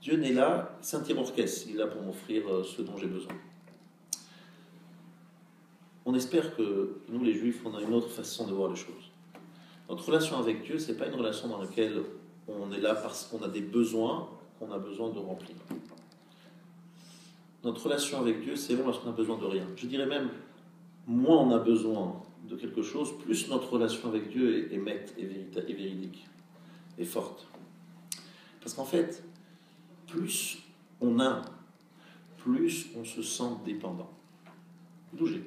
Dieu n'est là, c'est un tir-orchestre, il est là pour m'offrir ce dont j'ai besoin. On espère que nous, les Juifs, on a une autre façon de voir les choses. Notre relation avec Dieu, ce n'est pas une relation dans laquelle on est là parce qu'on a des besoins qu'on a besoin de remplir. Notre relation avec Dieu, c'est même lorsqu'on a besoin de rien. Je dirais même, moins on a besoin de quelque chose, plus notre relation avec Dieu est nette et véridique et forte. Parce qu'en fait, plus on a, plus on se sent dépendant. D'où j'ai.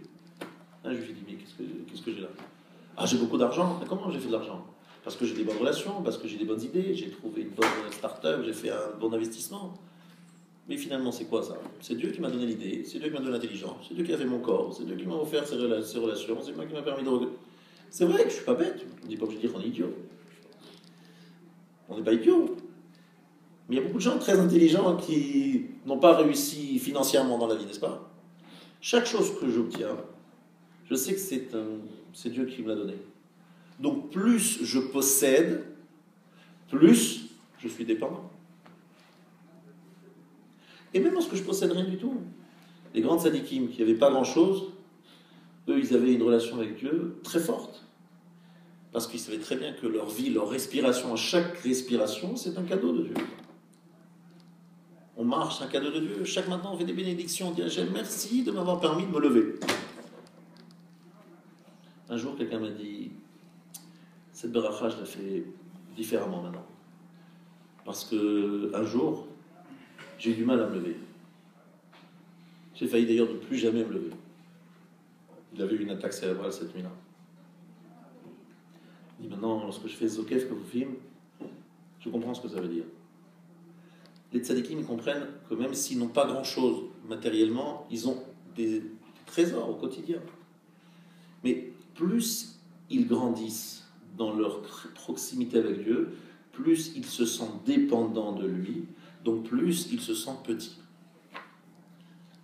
Je lui ai dit, mais qu'est-ce que j'ai là? Ah, j'ai beaucoup d'argent. Mais comment j'ai fait de l'argent? Parce que j'ai des bonnes relations, parce que j'ai des bonnes idées, j'ai trouvé une bonne start-up, j'ai fait un bon investissement. Mais finalement, c'est quoi ça? C'est Dieu qui m'a donné l'idée, c'est Dieu qui m'a donné l'intelligence, c'est Dieu qui a fait mon corps, c'est Dieu qui m'a offert ces relations, c'est moi qui m'a permis de... C'est vrai que je ne suis pas bête, on n'est pas obligé de dire qu'on est idiot. On n'est pas idiot. Mais il y a beaucoup de gens très intelligents qui n'ont pas réussi financièrement dans la vie, n'est-ce pas? Chaque chose que j'obtiens, je sais que c'est Dieu qui me l'a donné. Donc plus je possède, plus je suis dépendant. Et même lorsque je ne possède rien du tout, les grands tzadikim qui n'avaient pas grand-chose, eux, ils avaient une relation avec Dieu très forte. Parce qu'ils savaient très bien que leur vie, leur respiration, chaque respiration, c'est un cadeau de Dieu. On marche, c'est un cadeau de Dieu. Chaque matin, on fait des bénédictions. On dit à Hachem, merci de m'avoir permis de me lever. Un jour, quelqu'un m'a dit, cette beracha, je la fais différemment maintenant. Parce qu'un jour, j'ai eu du mal à me lever. J'ai failli d'ailleurs ne plus jamais me lever. Il avait eu une attaque cérébrale cette nuit-là. Il dit maintenant, lorsque je fais Zokef Kavufim, je comprends ce que ça veut dire. Les tzadikim comprennent que même s'ils n'ont pas grand-chose matériellement, ils ont des trésors au quotidien. Mais plus ils grandissent dans leur proximité avec Dieu, plus ils se sentent dépendants de lui, donc plus ils se sentent petits.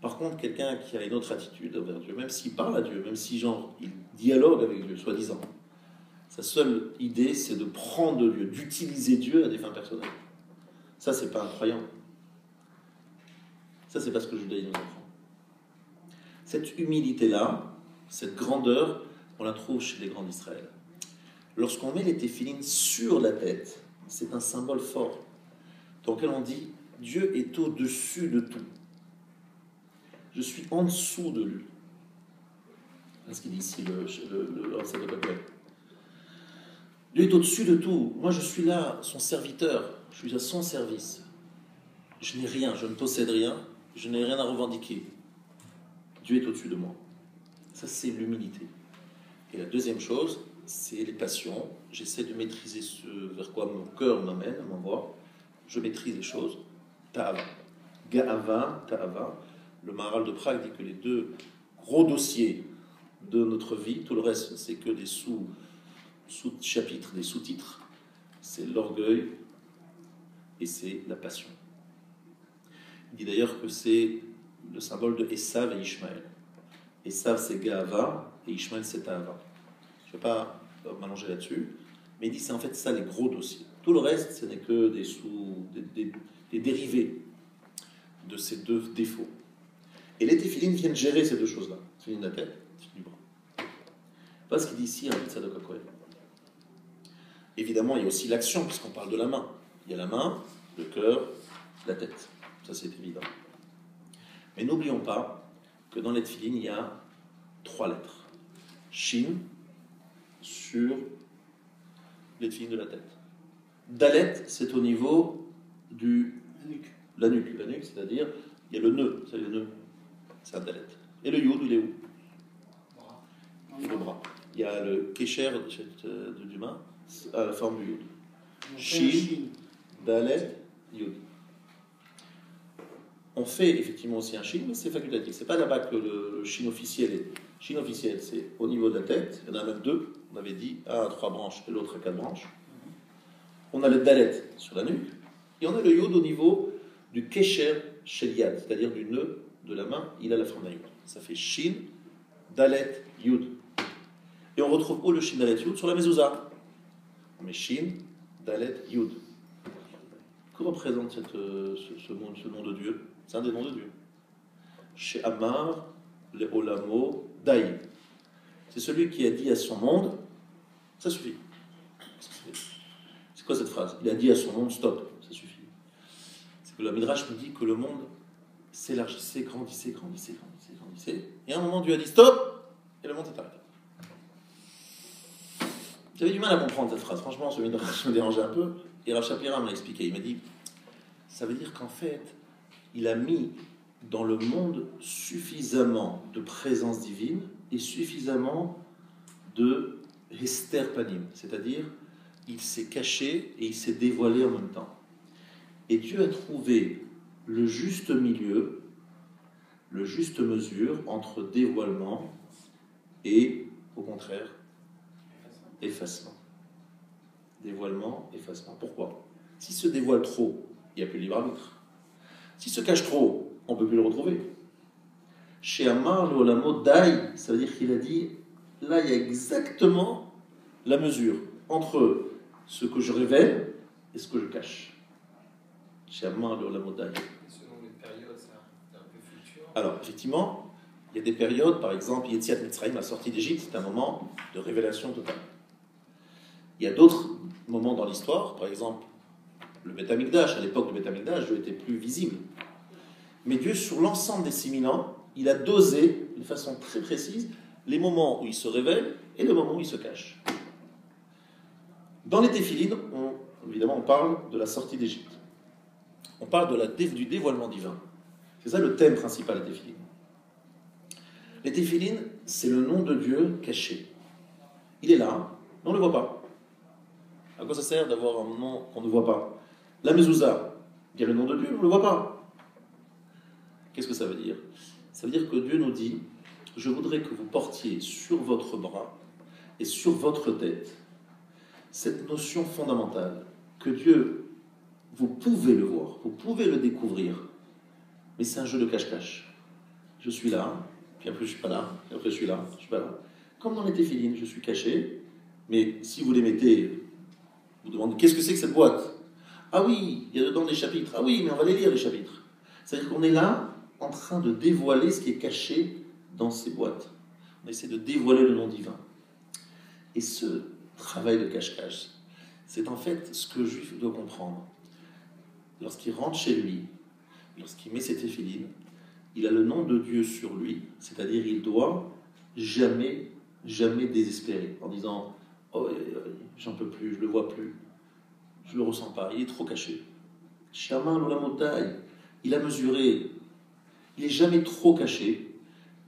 Par contre, quelqu'un qui a une autre attitude envers Dieu, même s'il parle à Dieu, même si il dialogue avec Dieu, soi-disant, sa seule idée, c'est de prendre de Dieu, d'utiliser Dieu à des fins personnelles. Ça, c'est pas un croyant. Ça, c'est pas ce que le judaïsme nous apprend. Cette humilité-là, cette grandeur, on la trouve chez les grands d'Israël. Lorsqu'on met les téphilines sur la tête, c'est un symbole fort, dans lequel on dit Dieu est au-dessus de tout. Je suis en dessous de lui. C'est ce qu'il dit ici le Dieu est au-dessus de tout. Moi, je suis là, son serviteur. Je suis à son service. Je n'ai rien, je ne possède rien. Je n'ai rien à revendiquer. Dieu est au-dessus de moi. Ça, c'est l'humilité. Et la deuxième chose, c'est les passions. J'essaie de maîtriser ce vers quoi mon cœur m'amène, m'envoie. Je maîtrise les choses. Ta'ava. Ga'ava, ta'ava. Le Maharal de Prague dit que les deux gros dossiers de notre vie, tout le reste, c'est que des sous-chapitres, des sous-titres. C'est l'orgueil et c'est la passion. Il dit d'ailleurs que c'est le symbole de Esav et Ishmaël. Esav, c'est Ga'ava et Ishmaël, c'est Ta'ava. Je ne vais pas m'allonger là-dessus, mais il dit c'est en fait ça les gros dossiers. Tout le reste, ce n'est que des dérivés de ces deux défauts. Et les téphilines viennent gérer ces deux choses-là. Téphilines de la tête, téphilines du bras. Voilà ce qu'il dit ici en Tzadok HaKohen. Évidemment, il y a aussi l'action, puisqu'on parle de la main. Il y a la main, le cœur, la tête. Ça, c'est évident. Mais n'oublions pas que dans les téphilines, il y a 3 lettres. Shin, sur les tefilines de la tête. Dalet, c'est au niveau de la nuque. La nuque, c'est-à-dire, il y a le nœud, c'est le nœud. C'est un dalet. Et le yod, il est où? Le bras. Il y a le kécher du main à la forme du yod. Shin, dalet, yod. On fait effectivement aussi un shin, mais c'est facultatif. C'est pas là-bas que le shin officiel est. Shin officiel, c'est au niveau de la tête. Il y en a même deux. On avait dit un à 3 branches et l'autre à 4 branches. On a le dalet sur la nuque. Et on a le yod au niveau du kesher shel yad, c'est-à-dire du nœud de la main. Il a la forme d'un yod. Ça fait shin, dalet, yod. Et on retrouve où le shin, dalet, yod? Sur la mezouza. On met shin, dalet, yod. Que représente ce nom de Dieu? C'est un des noms de Dieu. Chez Amar, le Olamo, Dai. C'est celui qui a dit à son monde, ça suffit. C'est quoi cette phrase? Il a dit à son monde, stop, ça suffit. C'est que la Midrash nous dit que le monde s'élargissait, grandissait. Et à un moment, Dieu a dit stop, et le monde s'est arrêté. J'avais du mal à comprendre cette phrase. Franchement, ce Midrash me dérangeait un peu. Et Rav Shapira m'a expliqué. Il m'a dit, ça veut dire qu'en fait, il a mis dans le monde suffisamment de présence divine et suffisamment de Hester Panim, c'est-à-dire il s'est caché et il s'est dévoilé en même temps. Et Dieu a trouvé le juste milieu, le juste mesure entre dévoilement et, au contraire, effacement. Dévoilement, effacement. Pourquoi? S'il se dévoile trop, il n'y a plus de libre arbitre. S'il se cache trop, on ne peut plus le retrouver. Chez Amar, le Olamo Dai, ça veut dire qu'il a dit, là il y a exactement la mesure entre ce que je révèle et ce que je cache. Chez Amar, le Olamo Dai.
Selon les périodes, c'est un peu fluctuant.
Alors, effectivement, il y a des périodes, par exemple, Yetziat Mitzrayim, la sortie d'Égypte, c'est un moment de révélation totale. Il y a d'autres moments dans l'histoire, par exemple, le Beth Amikdash, à l'époque du Beth Amikdash, Dieu était plus visible. Mais Dieu, sur l'ensemble des 6000 ans, il a dosé, de façon très précise, les moments où il se révèle et le moment où il se cache. Dans les téphilines, évidemment, on parle de la sortie d'Égypte. On parle du dévoilement divin. C'est ça le thème principal des téphilines. Les téphilines, c'est le nom de Dieu caché. Il est là, mais on ne le voit pas. À quoi ça sert d'avoir un nom qu'on ne voit pas? La mezouza, il y a le nom de Dieu, on ne le voit pas. Qu'est-ce que ça veut dire? Ça veut dire que Dieu nous dit, je voudrais que vous portiez sur votre bras et sur votre tête cette notion fondamentale que Dieu, vous pouvez le voir, vous pouvez le découvrir, mais c'est un jeu de cache-cache. Je suis là, puis après je suis pas là, puis après je suis là, je suis pas là. Comme dans les téphilines, je suis caché, mais si vous les mettez, vous demandez qu'est-ce que c'est que cette boîte? Ah oui, il y a dedans des chapitres. Ah oui, mais on va les lire les chapitres. C'est-à-dire qu'on est là en train de dévoiler ce qui est caché dans ces boîtes. On essaie de dévoiler le nom divin. Et ce travail de cache-cache, c'est en fait ce que le juif doit comprendre. Lorsqu'il rentre chez lui, lorsqu'il met ses téphilines, il a le nom de Dieu sur lui, c'est-à-dire il doit jamais désespérer en disant « Oh, j'en peux plus, je le vois plus, je le ressens pas, il est trop caché. » Shaman ou la montagne, il a mesuré. Il n'est jamais trop caché,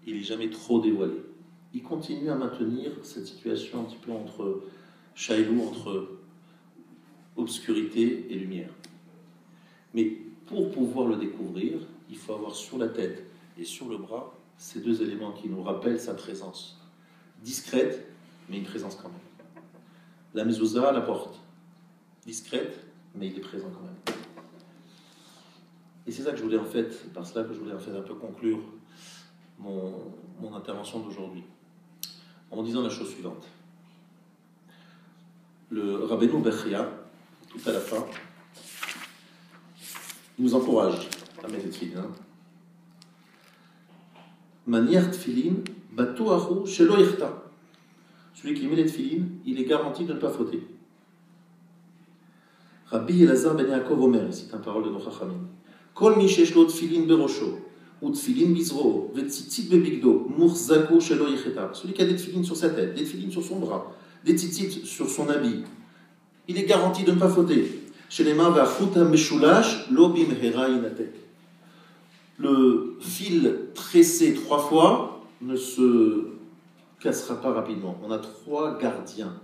il n'est jamais trop dévoilé. Il continue à maintenir cette situation un petit peu entre Shailou, entre obscurité et lumière. Mais pour pouvoir le découvrir, il faut avoir sur la tête et sur le bras ces deux éléments qui nous rappellent sa présence. Discrète, mais une présence quand même. La mezouza, la porte. Discrète, mais il est présent quand même. Et c'est ça que je voulais en fait, par cela que je voulais en fait un peu conclure mon intervention d'aujourd'hui, en disant la chose suivante. Le Rabbeinu Bechia, tout à la fin, nous encourage à mettre des tefilin. Manière tefilin, batuahu shelo yichta. Celui qui met les tefilin, il est garanti de ne pas fauter. Rabbi Elazar ben Yaakov Omer, c'est une parole de nos chachamim. Kol mi shesh lo tefilin berosho, ou tefilin bizro, vetzitzit bebigdo, murzako shelo yichta. Celui qui a des tefilin sur sa tête, des tefilin sur son bras, des tzitzit sur son habit, il est garanti de ne pas fauter. Chez les mains, le fil tressé 3 fois ne se cassera pas rapidement. On a 3 gardiens.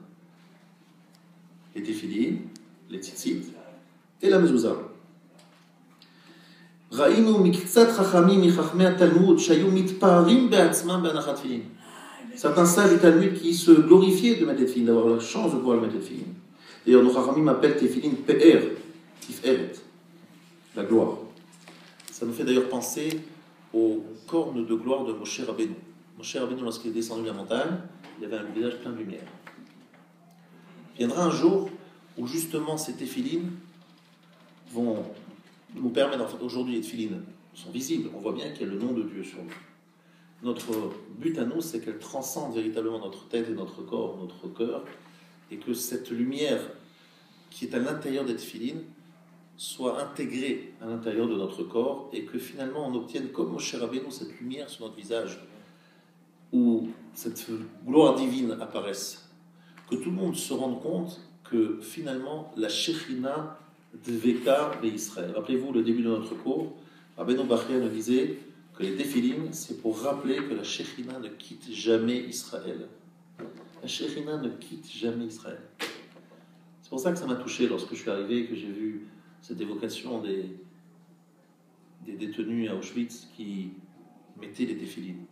Les téphilines, les tzitzit et la mezouza. ראינו מקצת חכמים מחכמי התלמוד שהיו מתפארים בעצמם בהנחת תפילין. Certains sages du Talmud qui se glorifiaient de mettre les tefilines, d'avoir la chance de pouvoir le mettre les tefilines. D'ailleurs, nos chachamim appellent tefilin pe'er, tiferet, la gloire. Ça nous fait d'ailleurs penser aux cornes de gloire de Moshe Rabbeinu. Moshe Rabbeinu, lorsqu'il est descendu de la montagne, il y avait un visage plein de lumière. Il viendra un jour où justement ces téphilines vont nous permettre, en fait, aujourd'hui les téphilines sont visibles, on voit bien qu'il y a le nom de Dieu sur nous. Notre but à nous, c'est qu'elle transcende véritablement notre tête et notre corps, notre cœur, et que cette lumière qui est à l'intérieur des téphilines soit intégrée à l'intérieur de notre corps, et que finalement on obtienne comme Moshe Rabbeinu cette lumière sur notre visage, où cette gloire divine apparaisse, que tout le monde se rende compte que finalement la Shekhinah Dveka Israël. Rappelez-vous le début de notre cours, Rabbeinu Bachya nous disait que les téphilines, c'est pour rappeler que la Shekhinah ne quitte jamais Israël. La Shekhinah ne quitte jamais Israël. C'est pour ça que ça m'a touché lorsque je suis arrivé, que j'ai vu cette évocation des détenus à Auschwitz qui mettaient les téphilines.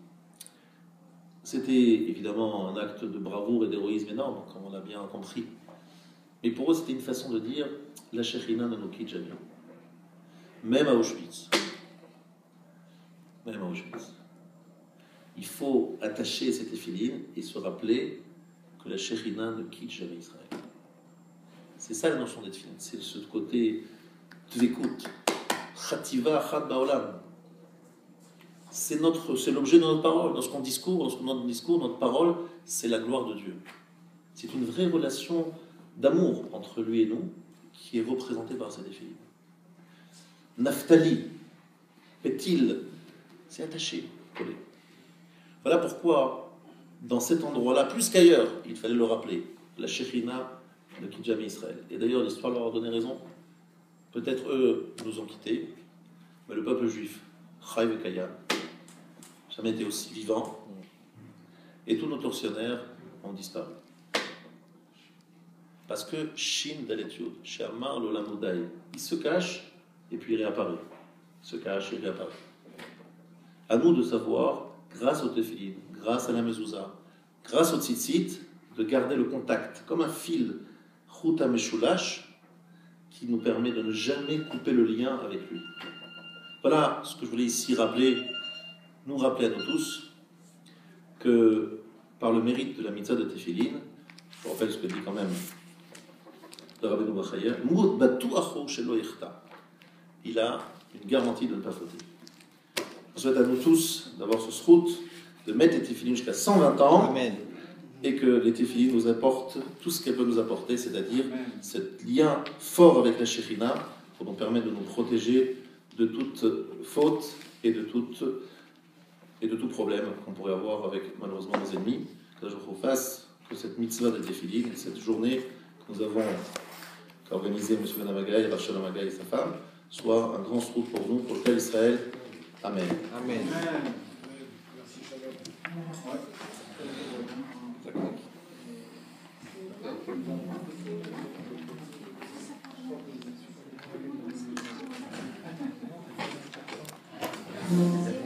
C'était évidemment un acte de bravoure et d'héroïsme énorme, comme on l'a bien compris. Mais pour eux, c'était une façon de dire la Shekhinah ne nous quitte jamais. Même à Auschwitz. Même à Auschwitz. Il faut attacher ces téphilines et se rappeler que la Shekhinah ne quitte jamais Israël. C'est ça la notion des téphilines. C'est ce côté d'écoute. Chativa chad baolam. C'est l'objet de notre parole. Lorsqu'on discours, notre parole, c'est la gloire de Dieu. C'est une vraie relation d'amour entre lui et nous qui est représentée par ces téphilines. Naphtali, est-il, c'est attaché, collé. Voilà pourquoi, dans cet endroit-là, plus qu'ailleurs, il fallait le rappeler, la Shekhinah ne quitte jamais Israël. Et d'ailleurs, l'histoire leur a donné raison. Peut-être eux nous ont quittés, mais le peuple juif, Chaïv et Kayam, jamais été aussi vivant, et tous nos tortionnaires ont disparu. Parce que Shin Daletiud, Shermar Lolamodai, il se cache et puis il réapparaît. Il se cache et réapparaît. À nous de savoir, grâce au téphilin, grâce à la mezouza, grâce au tzitzit, de garder le contact, comme un fil Chuta Meshulash, qui nous permet de ne jamais couper le lien avec lui. Voilà ce que je voulais ici nous rappeler à nous tous, que par le mérite de la mitzvah de téphilin, je vous rappelle ce que dit quand même le Rabbeinu Bachaya, il a une garantie de ne pas fauter. Je souhaite à nous tous d'avoir ce srout, de mettre les téphilines jusqu'à 120 ans.
Amen.
Et que les téphilines nous apportent tout ce qu'elles peuvent nous apporter, c'est-à-dire ce lien fort avec la Shekhinah pour nous permettre de nous protéger de toute faute et de tout problème qu'on pourrait avoir avec malheureusement nos ennemis. Que je vous fasse que cette mitzvah des téphilines, cette journée que nous avons organisée M. Namagaï, Rachel Namagaï et sa femme, soit un grand srout pour nous, pour le peuple Israël. Amen.
Amen.
Merci.